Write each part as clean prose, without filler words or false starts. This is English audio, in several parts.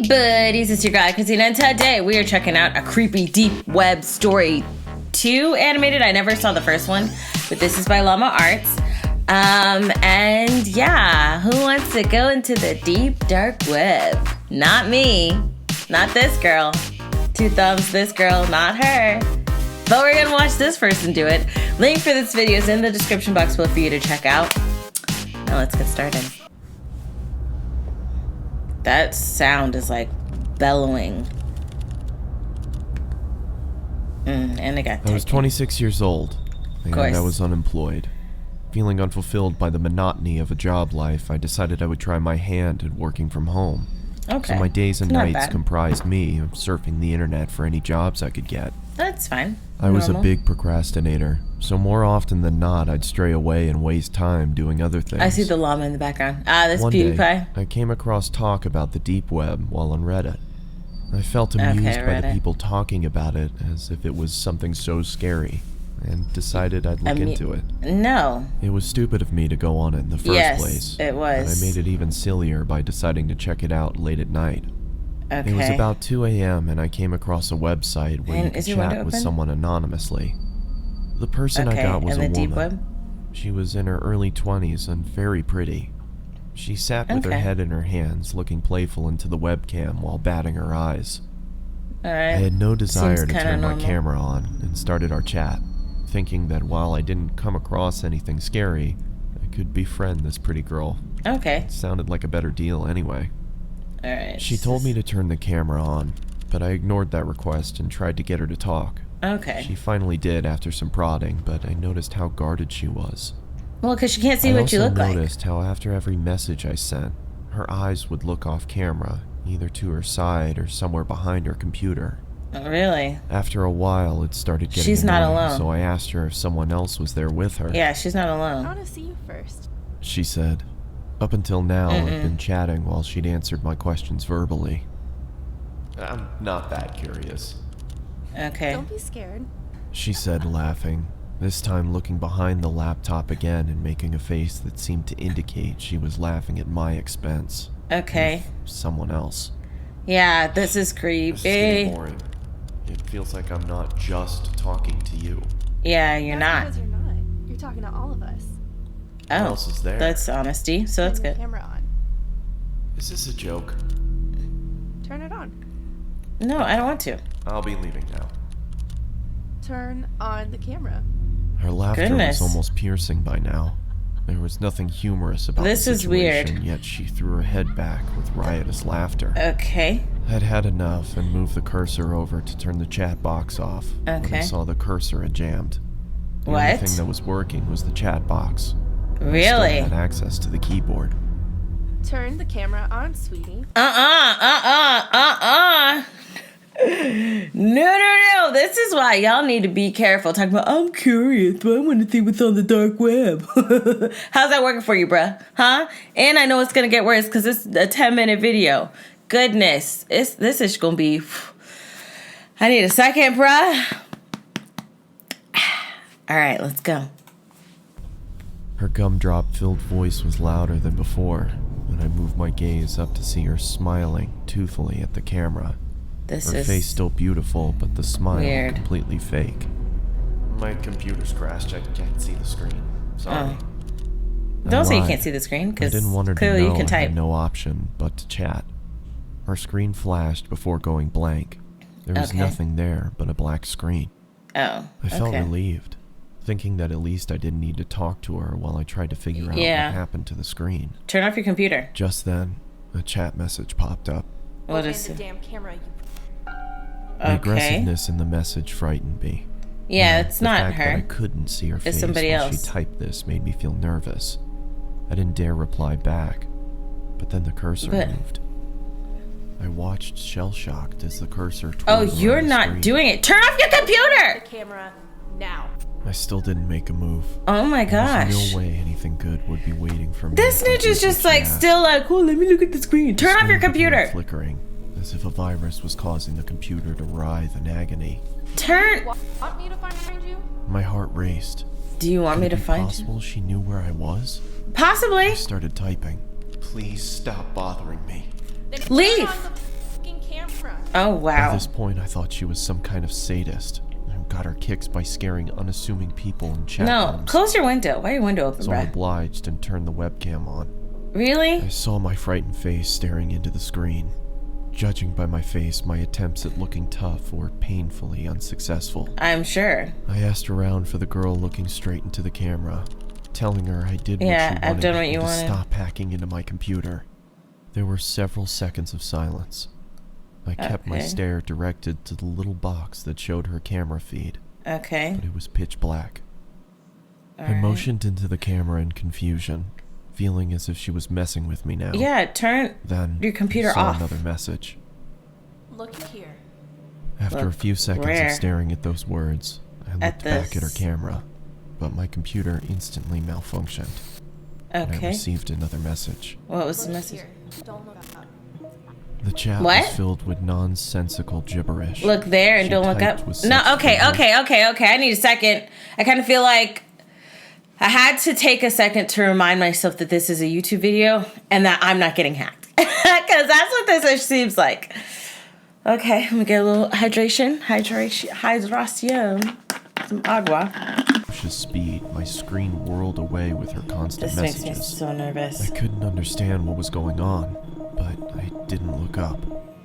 Hey buddies, it's your guy AyChristene, and today we are checking out a creepy deep web story 2 animated. I never saw the first one, but this is by Liama Arts. And yeah, who wants to go into the deep dark web? Not me, not this girl. 2 thumbs, this girl, not her. But we're gonna watch this person do it. Link for this video is in the description box below for you to check out. Now let's get started. That sound is like bellowing. And I got I was 26 years old, and course. I was unemployed. Feeling unfulfilled by the monotony of a job life, I decided I would try my hand at working from home. Okay. So my days and Not nights bad. comprised me of surfing the internet for any jobs I could get. That's fine. I was a Normal. big procrastinator, so more often than not, I'd stray away and waste time doing other things. I see the llama in the background. Ah, that's One PewDiePie. day, I came across talk about the deep web while on Reddit. I felt amused by the Reddit. people talking about it as if it was something so scary, and decided I'd look into it. No. It was stupid of me to go on it in the first Yes, place. it was. But I made it even sillier by deciding to check it out late at night. Okay. It was about 2 a.m. and I came across a website where And you could is your window chat with open? someone anonymously. The person I got was and a the woman. deep web? She was in her early 20s and very pretty. She sat with her Okay. head in her hands, looking playful into the webcam while batting her eyes. Alright. I had no desire Seems to kinda turn my normal. camera on and started our chat, thinking that while I didn't come across anything scary, I could befriend this pretty girl. Okay. It sounded like a better deal anyway. Alright. She told me to turn the camera on, but I ignored that request and tried to get her to talk. Okay. She finally did after some prodding, but I noticed how guarded she was. Well, because she can't see I what you also look like. noticed how after every message I sent, her eyes would look off camera, either to her side or somewhere behind her computer. Really? After a while, it started getting She's not annoying, alone. so I asked her if someone else was there with her. Yeah, she's not I alone. want to see you first. She said. Up until now, I've been chatting while she'd answered my questions verbally. I'm not that curious, Okay. Don't be scared. she said, laughing, this time looking behind the laptop again and making a face that seemed to indicate she was laughing at my expense. Okay. Someone else. Yeah, this is This is creepy. getting boring. It feels like I'm not just talking to you. Yeah, you're That's not. because you're not. You're talking to all of us. Who Oh, else is there? that's honesty, so that's Turn the good. camera on. Is this a joke? Turn it on. No, I don't want to. I'll be leaving now. Turn on the camera. Her laughter Goodness. was almost piercing by now. There was nothing humorous about This the is weird. situation, yet she threw her head back with riotous laughter. Okay. I'd had enough and moved the cursor over to turn the chat box off when I Okay. saw the cursor had jammed. The What? only thing that was working was the chat box. I Really? still had access to the keyboard. Turn the camera on, sweetie. No. This is why y'all need to be careful. Talking about, I'm curious, but I want to see what's on the dark web. How's that working for you, bruh? Huh? And I know it's going to get worse because it's a 10-minute video. Goodness. This is going to be... I need a second, bruh. All right, let's go. Her gumdrop-filled voice was louder than before, and I moved my gaze up to see her smiling toothfully at the camera. This Her is... face still beautiful, but the smile weird. completely fake. My computer's crashed. I can't see the screen. Sorry. Don't say you lied. can't see the screen, I because didn't want her to clearly know you can I type. had no option but to chat. Her screen flashed before going blank. There was Okay. nothing there but a black screen. Oh, I felt okay. relieved, thinking that at least I didn't need to talk to her while I tried to figure out Yeah. what happened to the screen. Turn off your computer. Just then, a chat message popped up. What Open is the it? damn camera, you... The Okay. aggressiveness in the message frightened me. Yeah, And it's the not fact that I her. couldn't see her face somebody while else. she typed this made me feel nervous. I didn't dare reply back, but then the cursor But- moved. I watched shell-shocked as the cursor twirled Oh, around you're the not screen. doing it. Turn off your computer! Camera now. I still didn't make a move. Oh my gosh. There's no way anything good would be waiting for me. This if I ninja's did just what she like asked. still like, oh, let me look at the screen. Turn off your Screen began computer. flickering, as if a virus was causing the computer to writhe in agony. Turn. Want me to find you? My heart raced. Do you want me to Could it be find you? possible she knew where I was? Possibly. I started typing. Please stop bothering me. Then Leave. turn on Oh, wow. By this point, I thought she was some kind of sadist who got her kicks by scaring unassuming people in chat No, rooms. close your window. Why your window open, So I bruh? obliged and turned the webcam on. Really? I saw my frightened face staring into the screen. Judging by my face, my attempts at looking tough were painfully unsuccessful. I'm sure. I asked around for the girl looking straight into the camera, telling her I did what she wanted I've done what and you to wanted. stop hacking into my computer. There were several seconds of silence. I kept my Okay. stare directed to the little box that showed her camera feed, Okay. but it was pitch black. I Alright. motioned into the camera in confusion, feeling as if she was messing with me now. Yeah, turn Then your computer I saw off. another message. Look here. After a Look few seconds where? of staring at those words, I At looked back at her this. camera, but my computer instantly malfunctioned. And I Okay. received another message. What was the Look message? here. Don't look up. The chat What? was filled with nonsensical gibberish. Look there and She don't look typed up. with No, such okay. fervor. I need a second. I kind of feel like I had to take a second to remind myself that this is a YouTube video and that I'm not getting hacked. Because that's what this seems like. Okay, let me get a little hydration. Some agua. With speed, my screen whirled away with her constant This makes messages. me so nervous. I couldn't understand what was going on, but I didn't look up.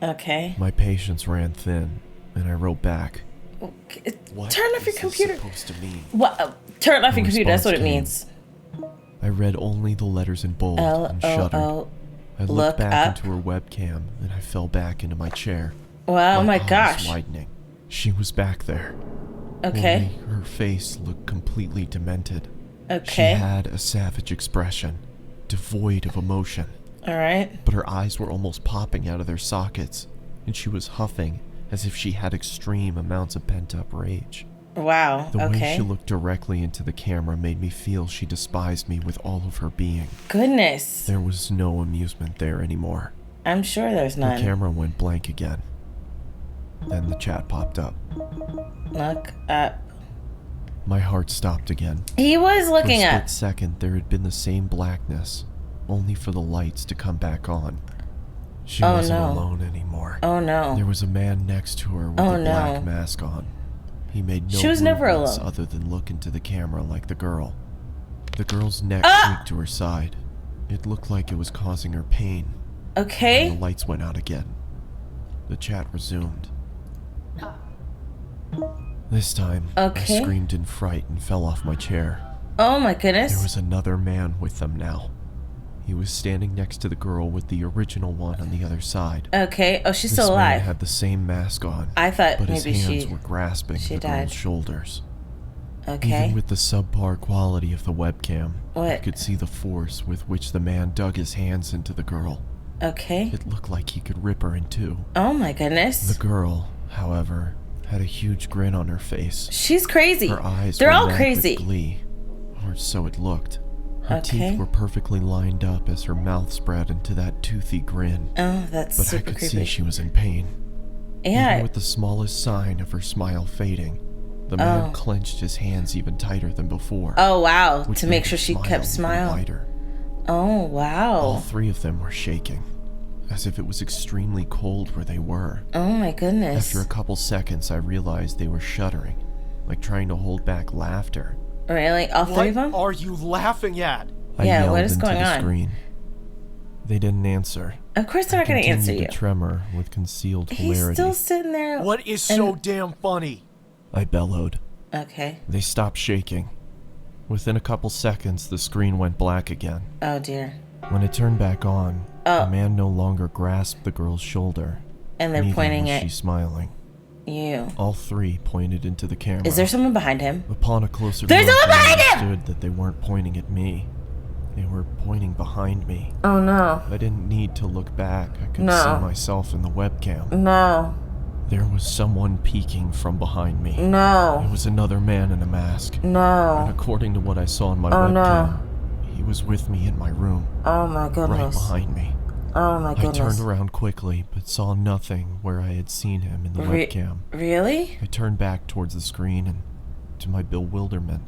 Okay. My patience ran thin, and I wrote back. What Turn off your is this computer. supposed to mean? What? Turn off your The computer. That's what it response means. I read only the letters in bold and shuddered. L-O-O. I looked Look back up. into her webcam, and I fell back into my chair. Wow, oh my eyes gosh. widening. She was back there. Okay. Only her face looked completely demented. She Okay. had a savage expression, devoid of emotion, All right. but her eyes were almost popping out of their sockets, and she was huffing as if she had extreme amounts of pent-up rage. Wow. The way Okay. she looked directly into the camera made me feel she despised me with all of her being. Goodness. There was no amusement there anymore. I'm sure there's The none. camera went blank again. Then the chat popped up. Look up. My heart stopped again. He was For a looking split up. second, there had been the same blackness, only for the lights to come back on. She Oh, wasn't no. alone anymore. Oh no. There was a man next to her with Oh, a black no. mask on. He made no She was never movements alone. other than look into the camera like the girl. The girl's neck Ah! creaked to her side. It looked like it was causing her pain. And Okay. the lights went out again. The chat resumed. This time, Okay. I screamed in fright and fell off my chair. Oh my There goodness. was another man with them now. He was standing next to the girl with the original one on the other side. Okay. Oh, she's This still man alive. had the same mask on, I thought but his maybe hands she. were grasping she the died. girl's shoulders. Okay. Even with the subpar quality of the webcam, I What? could see the force with which the man dug his hands into the girl. Okay. It looked like he could rip her in two. Oh my goodness. The girl, however, had a huge grin on her face. She's crazy. Her eyes They're were all red crazy. with glee, or so it looked. Her Okay. teeth were perfectly lined up as her mouth spread into that toothy grin, Oh, that's but I super could see creepy. she was in pain. Yeah. Even with the smallest sign of her smile fading, the man Oh. clenched his hands even tighter than before. Oh wow. which To made make her sure she smile kept even smiling. wider. Oh All wow. three of them were shaking, as if it was extremely cold where they were. Oh my goodness. After a couple seconds, I realized they were shuddering, like trying to hold back laughter. Really? All three of them? What are you laughing at? I Yeah, yelled what is into going the on? screen. They didn't answer. Of course they're not going to answer Continued you. to tremor with concealed He's hilarity. still sitting there. What is so damn funny? I bellowed. Okay. They stopped shaking. Within a couple seconds, the screen went black again. Oh dear. When it turned back on, Oh. the man no longer grasped the girl's shoulder. And they're Neither pointing was at she smiling. you. All three pointed into the camera. Is there someone behind him? Upon a closer There's look, someone I behind him! understood that they weren't pointing at me. They were pointing behind me. Oh no. I didn't need to look back. I could No. see myself in the webcam. No. There was someone peeking from behind me. It No. was another man in a mask. And No. according to what I saw on my Oh, webcam, no. he was with me in my room, Oh my right goodness. behind me. Oh my I goodness. turned around quickly, but saw nothing where I had seen him in the webcam. Really? I turned back towards the screen and, to my bewilderment,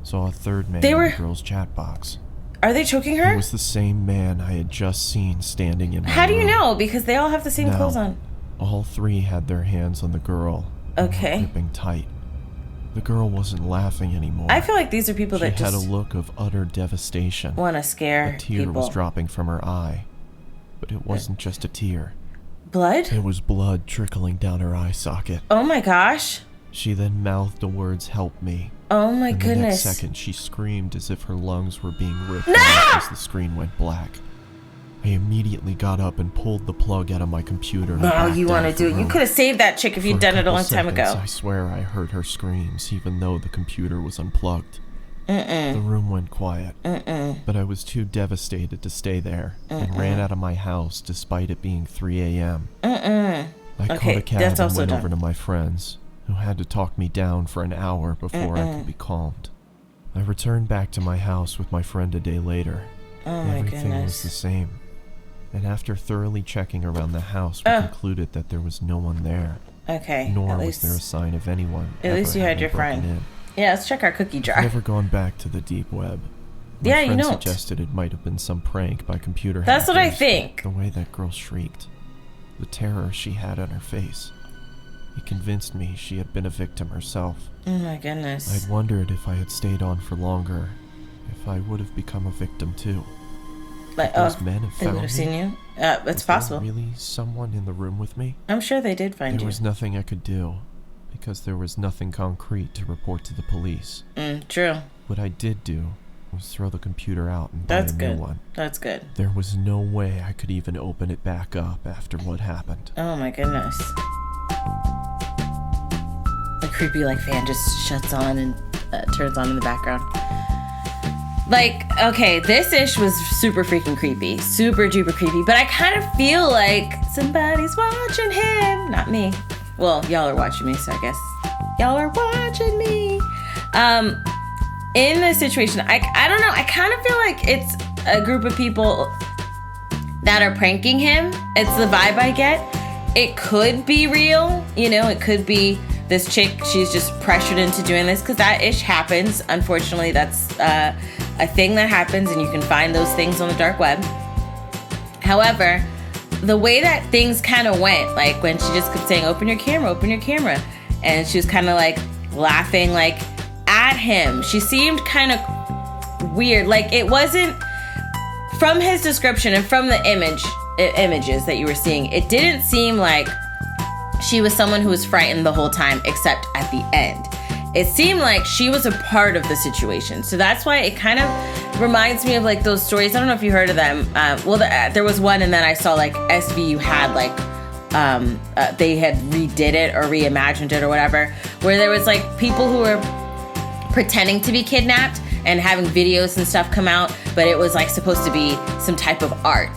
saw a third man They in were- the girl's chat box. Are they choking He her? was the same man I had just seen standing in my How do you room. know? Because they all have the same No. clothes on. All three had their hands on the girl. Okay. Gripping tight. The girl wasn't laughing anymore. I feel like these are people that She had just a look of utter devastation. want to scare A tear people. was dropping from her eye. But it wasn't just a tear. Blood? It was blood trickling down her eye socket. Oh my gosh. She then mouthed the words, "Help me." Oh my And goodness. the next second, she screamed as if her lungs were being ripped No! out as the screen went black. I immediately got up and pulled the plug out of my computer. and No, backed you out want to of do the it. You room. could have saved that chick if you'd For done it a couple long time seconds, ago. I swear I heard her screams, even though the computer was unplugged. The room went quiet, but I was too devastated to stay there and ran out of my house despite it being 3 a.m. I Okay, caught a cab that's and also went done. over to my friends, who had to talk me down for an hour before I could be calmed. I returned back to my house with my friend a day later. Oh my Everything was the goodness. same. And after thoroughly checking around the house, we concluded that there was no one there. Okay. Nor at was least, there a sign of anyone. at least ever you had having your broken friend. in. Yeah, let's check our cookie I've jar. never gone back to the deep web. My Yeah, you friend don't. suggested it might have been some prank by computer That's what I hackers, think. but the way that girl shrieked, the terror she had on her face, it convinced me she had been a victim herself. Oh my goodness. I'd wondered if I had stayed on for longer, if I would have become a victim too. Like, Those men have they found would have me? seen you? It's Was there possible. really someone in the room with me? I'm sure they did find There you. was nothing I could do, because there was nothing concrete to report to the police. True. What I did do was throw the computer out and buy That's a good. new one. That's good. There was no way I could even open it back up after what happened. Oh my goodness. The creepy fan just shuts on and turns on in the background. Okay, this ish was super freaking creepy. Super duper creepy. But I kind of feel like somebody's watching him. Not me. Well, y'all are watching me, so I guess y'all are watching me. In this situation, I don't know. I kind of feel like it's a group of people that are pranking him. It's the vibe I get. It could be real, it could be this chick, she's just pressured into doing this, because that ish happens. Unfortunately, that's a thing that happens, and you can find those things on the dark web. However, the way that things kind of went, when she just kept saying, open your camera, and she was kind of laughing at him, she seemed kind of weird. It wasn't, from his description and from the images that you were seeing, it didn't seem like she was someone who was frightened the whole time, except at the end. It seemed like she was a part of the situation. So that's why it kind of reminds me of those stories. I don't know if you heard of them. There was one, and then I saw SVU had they had redid it or reimagined it or whatever, where there was people who were pretending to be kidnapped and having videos and stuff come out, but it was supposed to be some type of art,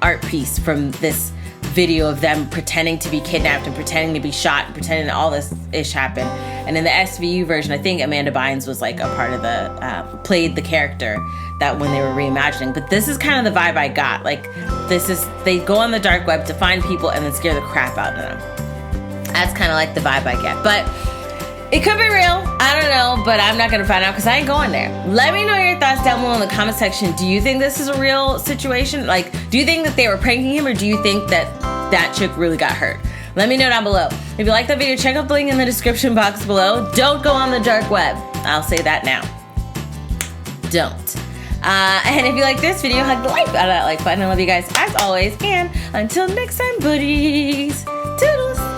art piece from this video of them pretending to be kidnapped and pretending to be shot and pretending that all this ish happened. And in the SVU version, I think Amanda Bynes was a part of the, played the character that when they were reimagining. But this is kind of the vibe I got. They go on the dark web to find people and then scare the crap out of them. That's kind of the vibe I get. But it could be real. I don't know, but I'm not going to find out because I ain't going there. Let me know your thoughts down below in the comment section. Do you think this is a real situation? Do you think that they were pranking him, or do you think that that chick really got hurt? Let me know down below. If you like that video, check out the link in the description box below. Don't go on the dark web. I'll say that now. Don't. And if you like this video, hug the like out of that like button. I love you guys as always. And until next time, buddy.